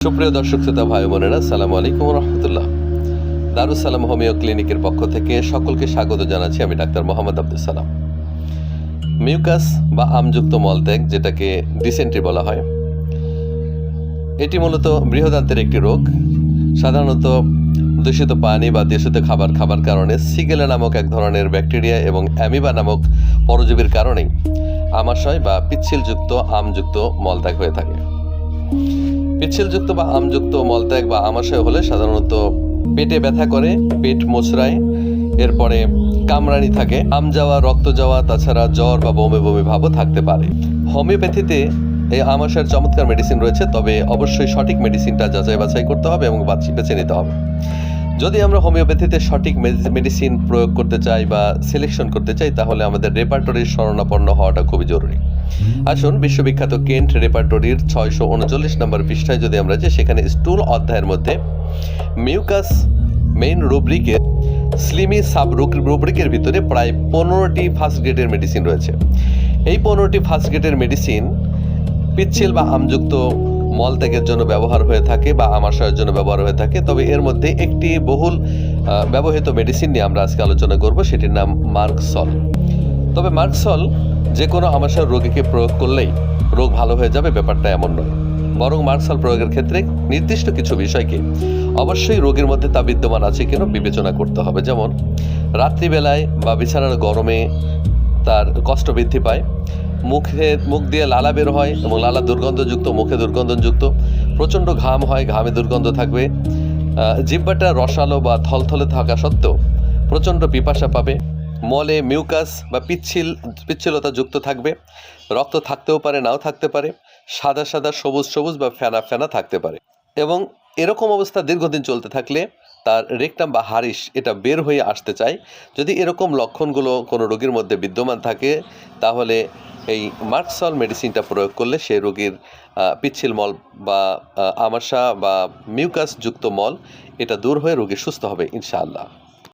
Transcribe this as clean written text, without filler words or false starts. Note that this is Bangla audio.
সুপ্রিয় দর্শক শ্রোতা ভাই বোনেরা, আসসালামু আলাইকুম রহমতুল্লাহ। দারুস সালাম হোমিও ক্লিনিকের পক্ষ থেকে সকলকে স্বাগত জানাচ্ছি। আমি ডাক্তার মোহাম্মদ আব্দুল সালাম। মিউকাস বা আমযুক্ত মলত্যাগ, যেটাকে ডিসেন্ট্রি বলা হয়, এটি মূলত বৃহদান্তের একটি রোগ। সাধারণত দূষিত পানি বা দূষিত খাবার কারণে সিগেলা নামক এক ধরনের ব্যাকটেরিয়া এবং অ্যামিবা নামক পরজীবীর কারণেই আমাশয় বা পিচ্ছিলযুক্ত আমযুক্ত মলত্যাগ হয়ে থাকে। পিচ্ছিলযুক্ত বা আমযুক্ত মলত্যাগ বা আমাশয় হলে সাধারণত পেটে ব্যথা করে, পেট মোচড়ায়, এরপরে কামড়ানি থাকে, আম যাওয়া, রক্ত যাওয়া, তাছাড়া জ্বর বা বমি বমি ভাবও থাকতে পারে। হোমিওপ্যাথিতে এই আমাশয়ের চমৎকার মেডিসিন রয়েছে, তবে অবশ্যই সঠিক মেডিসিনটা যাচাই বাছাই করতে হবে এবং বেছে নিতে হবে। যদি আমরা হোমিওপ্যাথিতে সঠিক মেডিসিন প্রয়োগ করতে চাই বা সিলেকশন করতে চাই, তাহলে আমাদের রেপার্টরির শরণাপন্ন হওয়াটা খুবই জরুরি। আসুন, বিশ্ববিখ্যাত কেন্ট রেপার্টরির 639 নম্বর পৃষ্ঠায় যদি আমরা যাই, সেখানে স্টুল অধ্যায়ের মধ্যে মিউকাস মেইন রুব্রিকের স্লিমি সাব রুব্রিকের ভিতরে প্রায় 15টি ফার্স্ট গ্রেডের মেডিসিন রয়েছে। এই 15টি ফার্স্ট গ্রেডের মেডিসিন পিচ্ছিল বা আমযুক্ত মলত্যাগের জন্য ব্যবহার হয়ে থাকে বা আমাশয়ের জন্য ব্যবহার হয়ে থাকে। তবে এর মধ্যে একটি বহুল ব্যবহৃত মেডিসিন নিয়ে আমরা আজকে আলোচনা করব, সেটির নাম মার্কসল। তবে মার্কসল যে কোনো আমাশয়ের রোগীকে প্রয়োগ করলেই রোগ ভালো হয়ে যাবে, ব্যাপারটা এমন নয়। বরং মার্কসল প্রয়োগের ক্ষেত্রে নির্দিষ্ট কিছু বিষয়কে অবশ্যই রোগীর মধ্যে তা বিদ্যমান আছে কিনা বিবেচনা করতে হবে। যেমন রাত্রিবেলায় বা বিছানার গরমে তার কষ্ট বৃদ্ধি পায়, মুখ দিয়ে লালা বের হয় এবং লালা দুর্গন্ধযুক্ত, মুখে দুর্গন্ধযুক্ত, প্রচণ্ড ঘাম হয়, ঘামে দুর্গন্ধ থাকবে, জিহ্বাটা রসালো বা থলথলে থাকা সত্ত্বেও প্রচণ্ড পিপাসা পাবে, মলে মিউকাস বা পিচ্ছিলতা যুক্ত থাকবে, রক্ত থাকতেও পারে, নাও থাকতে পারে, সাদা সাদা, সবুজ সবুজ বা ফেনা ফেনা থাকতে পারে। এবং এরকম অবস্থা দীর্ঘদিন চলতে থাকলে তার রেকটাম বা হারিশ এটা বের হয়ে আসতে চায়। যদি এরকম লক্ষণগুলো কোনো রোগীর মধ্যে বিদ্যমান থাকে, তাহলে এই মার্কসল মেডিসিনটা প্রয়োগ করলে সেই রোগীর পিচ্ছিল মল বা আমাশা বা মিউকাস যুক্ত মল এটা দূর হয়ে রোগী সুস্থ হবে ইনশাআল্লাহ।